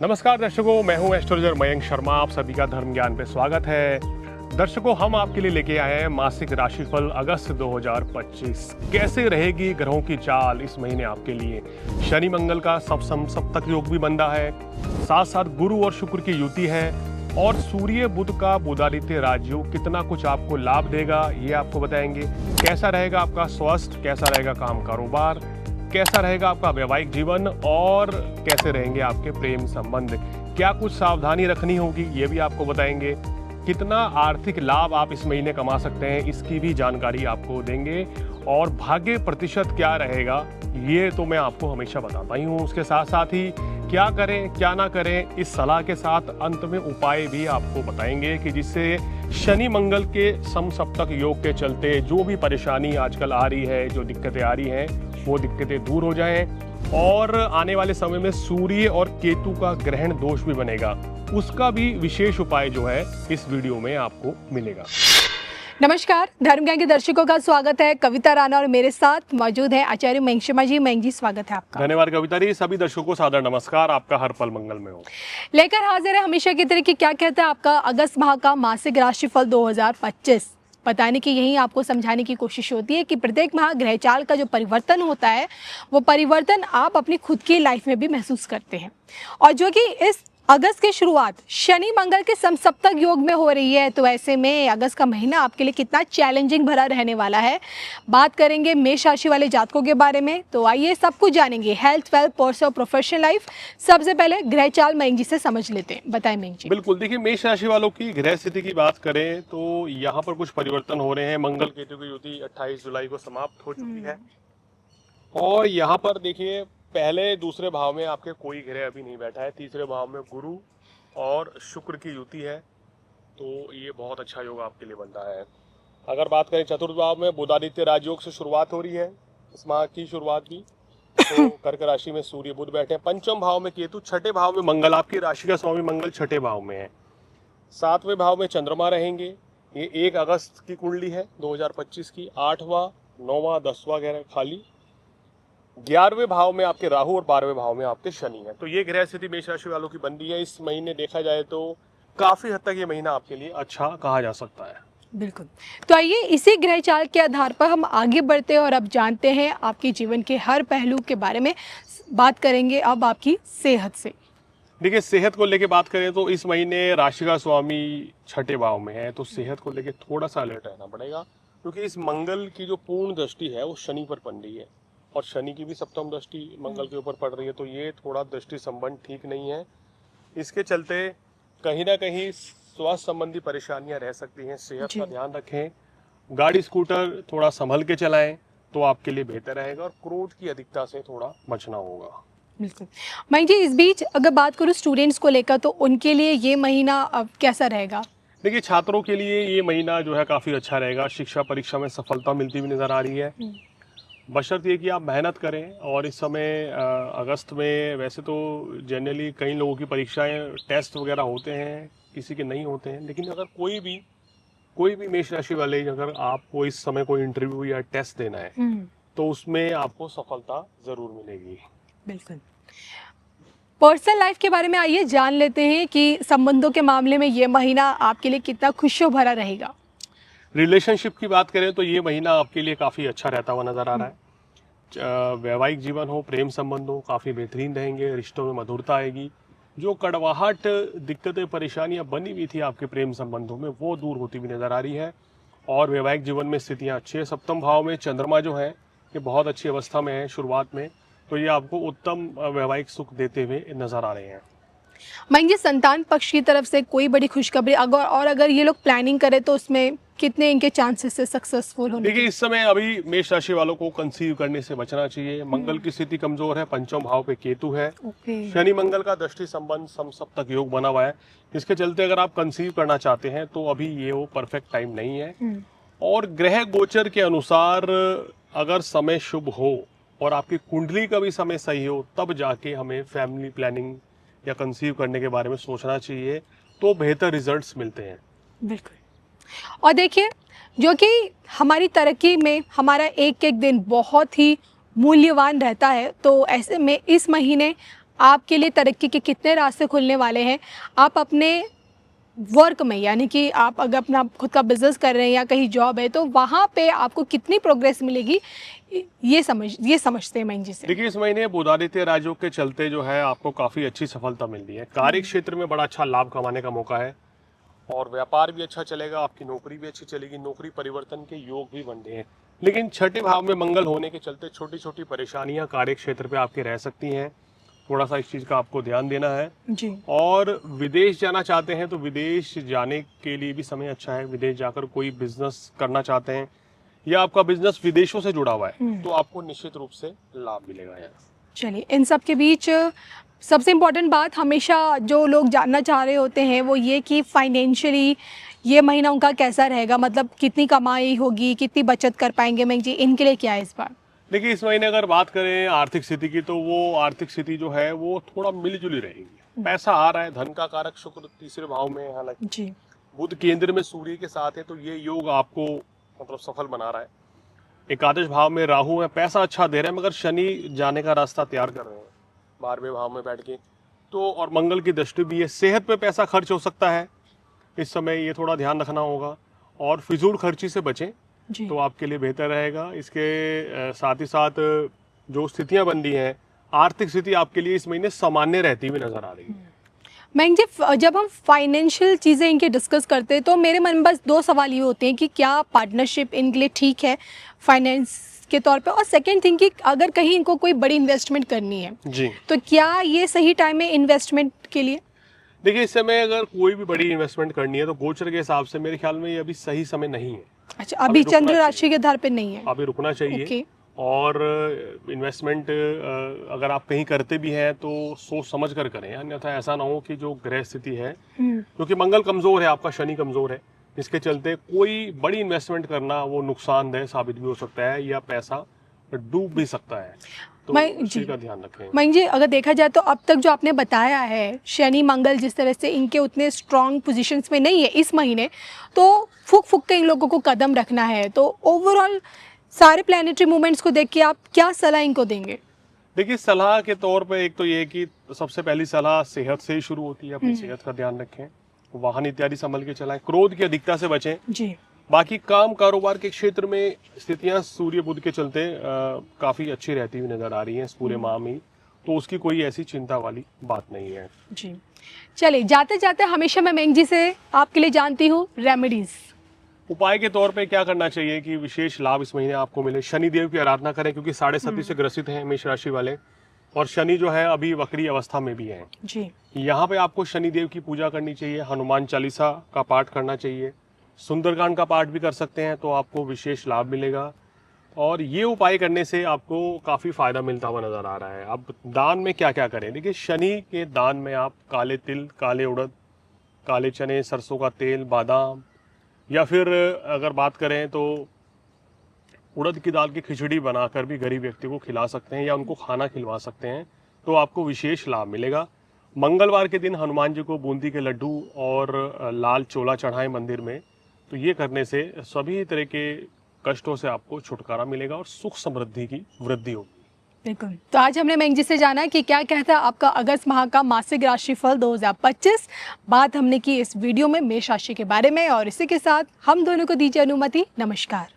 नमस्कार दर्शकों, मैं हूं एस्ट्रोलॉजर मयंक शर्मा। आप सभी का धर्म ज्ञान पे स्वागत है। दर्शकों, हम आपके लिए लेके आए हैं मासिक राशिफल अगस्त 2025। कैसे रहेगी ग्रहों की चाल इस महीने आपके लिए। शनि मंगल का सप्तक योग भी बन रहा है, साथ साथ गुरु और शुक्र की युति है, और सूर्य बुध का बुधादित्य राजयोग कितना कुछ आपको लाभ देगा ये आपको बताएंगे। कैसा रहेगा आपका स्वास्थ्य, कैसा रहेगा काम कारोबार, कैसा रहेगा आपका वैवाहिक जीवन, और कैसे रहेंगे आपके प्रेम संबंध। क्या कुछ सावधानी रखनी होगी ये भी आपको बताएंगे। कितना आर्थिक लाभ आप इस महीने कमा सकते हैं इसकी भी जानकारी आपको देंगे, और भाग्य प्रतिशत क्या रहेगा ये तो मैं आपको हमेशा बताता ही हूँ। उसके साथ साथ ही क्या करें क्या ना करें इस सलाह के साथ अंत में उपाय भी आपको बताएंगे कि जिससे शनि मंगल के समसप्तक योग के चलते जो भी परेशानी आजकल आ रही है, जो दिक्कतें आ रही हैं, वो दिक्कतें दूर हो जाएं। और आने वाले समय में सूर्य और केतु का ग्रहण दोष भी बनेगा, उसका भी विशेष उपाय जो है इस वीडियो में आपको मिलेगा। नमस्कार, धर्म ज्ञान के दर्शकों का स्वागत है। कविता राणा और मेरे साथ मौजूद है आचार्य मयंक शर्मा जी। मयंक जी, स्वागत है आपका। धन्यवाद कविता जी। सभी दर्शकों को सादर नमस्कार। आपका हर पल मंगल में हो। लेकर हाजिर है हमेशा की तरह कि क्या कहता है आपका अगस्त माह का मासिक राशिफल 2025। बताने की यही आपको समझाने की कोशिश होती है कि प्रत्येक माह ग्रह चाल का जो परिवर्तन होता है वो परिवर्तन आप अपनी खुद की लाइफ में भी महसूस करते हैं, और जो कि इस अगस्त की शुरुआत शनि मंगल के समसप्तक योग में हो रही है। तो ऐसे में अगस्त का महीना आपके लिए कितना चैलेंजिंग भरा रहने वाला है। बात करेंगे मेष राशि वाले जातकों के बारे में, तो आइए सब कुछ जानेंगे। Health, wealth, personal, professional life. सबसे पहले ग्रह चाल मयंक जी से समझ लेते हैं। बताएं मयंक जी। बिल्कुल, देखिए मेष राशि वालों की ग्रह स्थिति की बात करें तो यहाँ पर कुछ परिवर्तन हो रहे हैं। मंगल केतु की युति 28 जुलाई को समाप्त हो चुकी है, और यहाँ पर देखिए पहले दूसरे भाव में आपके कोई ग्रह अभी नहीं बैठा है। तीसरे भाव में गुरु और शुक्र की युति है, तो ये बहुत अच्छा योग आपके लिए बन रहा है। अगर बात करें चतुर्थ भाव में बुधादित्य राजयोग से शुरुआत हो रही है इस माह की शुरुआत भी, तो कर्क राशि में सूर्य बुध बैठे हैं। पंचम भाव में केतु, छठे भाव में मंगल, आपकी राशि का स्वामी मंगल छठे भाव में है। सातवें भाव में चंद्रमा रहेंगे। ये 1 अगस्त की कुंडली है 2025 की। 8वां 9वां 10वां ग्रह खाली। 11वें भाव में आपके राहु और 12वें भाव में आपके शनि है। तो ये ग्रह स्थिति मेष राशि वालों की बन रही है। इस महीने देखा जाए तो काफी हद तक ये महीना आपके लिए अच्छा कहा जा सकता है। बिल्कुल। तो आइए इसी ग्रह चाल के आधार पर हम आगे बढ़ते हैं और अब जानते हैं आपके जीवन के हर पहलू के बारे में। बात करेंगे अब आपकी सेहत से। देखिए सेहत को लेके बात करें तो इस महीने राशि का स्वामी छठे भाव में है, तो सेहत को लेके थोड़ा सा अलर्ट रहना पड़ेगा, क्योंकि इस मंगल की जो पूर्ण दृष्टि है वो शनि पर पड़ रही है, और शनि की भी सप्तम दृष्टि मंगल के ऊपर पड़ रही है। तो ये थोड़ा दृष्टि संबंध ठीक नहीं है। इसके चलते कहीं ना कहीं स्वास्थ्य संबंधी परेशानियां रह सकती हैं। सेहत का ध्यान रखें। गाड़ी स्कूटर थोड़ा संभल के चलाएं तो आपके लिए बेहतर रहेगा, और क्रोध की अधिकता से थोड़ा बचना होगा। बिल्कुल। मयंक जी, इस बीच अगर बात करूँ स्टूडेंट्स को लेकर, तो उनके लिए ये महीना अब कैसा रहेगा? देखिए छात्रों के लिए ये महीना जो है काफ़ी अच्छा रहेगा। शिक्षा परीक्षा में सफलता मिलती हुई नज़र आ रही है, बशर्ते कि आप मेहनत करें। और इस समय अगस्त में वैसे तो जनरली कई लोगों की परीक्षाएं, टेस्ट वगैरह होते हैं, किसी के नहीं होते हैं, लेकिन अगर कोई भी मेष राशि वाले, अगर आपको इस समय कोई इंटरव्यू या टेस्ट देना है तो उसमें आपको सफलता ज़रूर मिलेगी। बिल्कुल। पर्सनल लाइफ के बारे में आइए जान लेते हैं कि संबंधों के मामले में ये महीना आपके लिए कितना खुशियों भरा रहेगा। रिलेशनशिप की बात करें तो ये महीना आपके लिए काफ़ी अच्छा रहता हुआ नज़र आ रहा है। वैवाहिक जीवन हो, प्रेम संबंध हो, काफ़ी बेहतरीन रहेंगे। रिश्तों में मधुरता आएगी। जो कड़वाहट, दिक्कतें, परेशानियां बनी हुई थी आपके प्रेम संबंधों में, वो दूर होती हुई नज़र आ रही है। और वैवाहिक जीवन में स्थितियां अच्छी है। सप्तम भाव में चंद्रमा जो है ये बहुत अच्छी अवस्था में है शुरुआत में, तो ये आपको उत्तम वैवाहिक सुख देते हुए नज़र आ रहे हैं। मयंक जी, संतान पक्ष की तरफ से कोई बड़ी खुशखबरी अगर ये लोग प्लानिंग करें तो उसमें कितने इनके चांसेस है सक्सेसफुल होने? देखिए इस समय अभी मेष राशि वालों को कंसीव करने से बचना चाहिए। मंगल की स्थिति कमजोर है, पंचम भाव पे केतु है। शनि मंगल का दृष्टि संबंध समसप्तक योग बना हुआ है। इसके चलते अगर आप कंसीव करना चाहते हैं तो अभी ये वो परफेक्ट टाइम नहीं है। और ग्रह गोचर के अनुसार अगर समय शुभ हो और आपकी कुंडली का भी समय सही हो, तब जाके हमें फैमिली प्लानिंग या कंसीव करने के बारे में सोचना चाहिए, तो बेहतर रिजल्ट्स मिलते हैं। बिल्कुल। और देखिए, जो कि हमारी तरक्की में हमारा एक एक दिन बहुत ही मूल्यवान रहता है, तो ऐसे में इस महीने आपके लिए तरक्की के कितने रास्ते खुलने वाले हैं। आप अपने वर्क में, यानी कि आप अगर अपना खुद का बिजनेस कर रहे हैं या कहीं जॉब है, तो वहाँ पे आपको कितनी प्रोग्रेस मिलेगी, ये समझते हैं मयंक जी से। देखिए, इस महीने बुधादित्य राजयोग के चलते जो है आपको काफी अच्छी सफलता मिल रही है। कार्य क्षेत्र में बड़ा अच्छा लाभ कमाने का मौका है और व्यापार भी अच्छा चलेगा, आपकी नौकरी भी अच्छी चलेगी, नौकरी परिवर्तन के योग भी बन रहे हैं। लेकिन छठे भाव में मंगल होने के चलते छोटी छोटी परेशानियां कार्य क्षेत्र पे आपके रह सकती हैं। थोड़ा सा इस चीज का आपको ध्यान देना है। जी। और विदेश जाना चाहते हैं तो विदेश जाने के लिए भी समय अच्छा है। विदेश जाकर कोई बिजनेस करना चाहते हैं या आपका बिजनेस विदेशों से जुड़ा हुआ है तो आपको निश्चित रूप से लाभ मिलेगा यहाँ। चलिए, इन सब के बीच सबसे इम्पोर्टेंट बात हमेशा जो लोग जानना चाह रहे होते हैं वो ये कि फाइनेंशियली ये महीना उनका कैसा रहेगा, मतलब कितनी कमाई होगी, कितनी बचत कर पाएंगे मयंक जी, इनके लिए क्या है इस बार? देखिए, इस महीने अगर बात करें आर्थिक स्थिति की तो वो आर्थिक स्थिति जो है वो थोड़ा मिलजुली रहेगी। पैसा आ रहा है, धन का कारक शुक्र तीसरे भाव में है, हालांकि जी। बुध केंद्र में सूर्य के साथ है तो ये योग आपको मतलब सफल बना रहा है। एकादश भाव में राहु है, पैसा अच्छा दे रहा है, मगर शनि जाने का रास्ता तैयार कर रहे हैं 12वें भाव में बैठ के। तो और मंगल की दृष्टि भी है। सेहत पे पैसा खर्च हो सकता है इस समय, ये थोड़ा ध्यान रखना होगा और फिजूल खर्ची से बचें जी। तो आपके लिए बेहतर रहेगा। इसके साथ ही साथ जो स्थितियां बन रही हैं, आर्थिक स्थिति आपके लिए इस महीने सामान्य रहती हुई नजर आ रही है। मयंक जी, जब हम फाइनेंशियल चीज़ें इनके डिस्कस करते हैं तो मेरे मन में बस दो सवाल ये होते हैं कि क्या पार्टनरशिप इनके लिए ठीक है फाइनेंस के तौर पे, और सेकंड थिंग कि अगर कहीं इनको कोई बड़ी इन्वेस्टमेंट करनी है जी। तो क्या ये सही टाइम है इन्वेस्टमेंट के लिए? देखिए, इस समय अगर कोई भी बड़ी इन्वेस्टमेंट करनी है तो गोचर के हिसाब से मेरे ख्याल में ये अभी सही समय नहीं है। अच्छा, अभी रुकना चंद्र राशि चाहिए। के आधार पे नहीं है। अभी रुकना चाहिए। ओके। और इन्वेस्टमेंट अगर आप कहीं करते भी हैं तो सोच समझ कर करें, अन्यथा ऐसा ना हो कि जो ग्रह स्थिति है, क्योंकि मंगल कमजोर है, आपका शनि कमजोर है, जिसके चलते कोई बड़ी इन्वेस्टमेंट करना वो नुकसानदेह साबित भी हो सकता है या पैसा डूब भी सकता है। तो इस चीज का ध्यान रखें। मयंक जी, अगर देखा जाए तो अब तक जो आपने बताया है, शनि मंगल जिस तरह से इनके उतने स्ट्रॉन्ग पोजीशंस में नहीं है इस महीने, तो फूक फूक के इन लोगों को कदम रखना है। तो ओवरऑल सारे प्लैनेटरी मूवमेंट्स को देख के आप क्या सलाह इनको देंगे? देखिए, सलाह के तौर पे एक तो ये कि सबसे पहली सलाह सेहत से ही शुरू होती है। अपनी सेहत का ध्यान रखें, वाहन इत्यादि संभल के चलाएं, क्रोध की अधिकता से बचें। जी। बाकी काम कारोबार के क्षेत्र में स्थितियां सूर्य बुध के चलते काफी अच्छी रहती हुई नजर आ रही हैं इस पूरे माह में, तो उसकी कोई ऐसी चिंता वाली बात नहीं है। जी। चलिए, जाते जाते हमेशा मैं मयंक जी से आपके लिए जानती हूँ रेमेडीज। उपाय के तौर पे क्या करना चाहिए कि विशेष लाभ इस महीने आपको मिले? शनि देव की आराधना करें, क्योंकि 7.5 से ग्रसित हैं मेष राशि वाले, और शनि जो है अभी वक्री अवस्था में भी है। जी। यहाँ पे आपको शनि देव की पूजा करनी चाहिए, हनुमान चालीसा का पाठ करना चाहिए, सुंदरकांड का पाठ भी कर सकते हैं तो आपको विशेष लाभ मिलेगा। और ये उपाय करने से आपको काफ़ी फायदा मिलता हुआ नजर आ रहा है। अब दान में क्या क्या करें? देखिए, शनि के दान में आप काले तिल, काले उड़द, काले चने, सरसों का तेल, बादाम, या फिर अगर बात करें तो उड़द की दाल की खिचड़ी बनाकर भी गरीब व्यक्ति को खिला सकते हैं या उनको खाना खिलवा सकते हैं, तो आपको विशेष लाभ मिलेगा। मंगलवार के दिन हनुमान जी को बूंदी के लड्डू और लाल चोला चढ़ाएं मंदिर में, तो ये करने से सभी तरह के कष्टों से आपको छुटकारा मिलेगा और सुख समृद्धि की वृद्धि होगी। बिल्कुल। तो आज हमने मयंक जी से जाना कि क्या कहता है आपका अगस्त माह का मासिक राशिफल 2025। बात हमने की इस वीडियो में मेष राशि के बारे में, और इसी के साथ हम दोनों को दीजिए अनुमति। नमस्कार।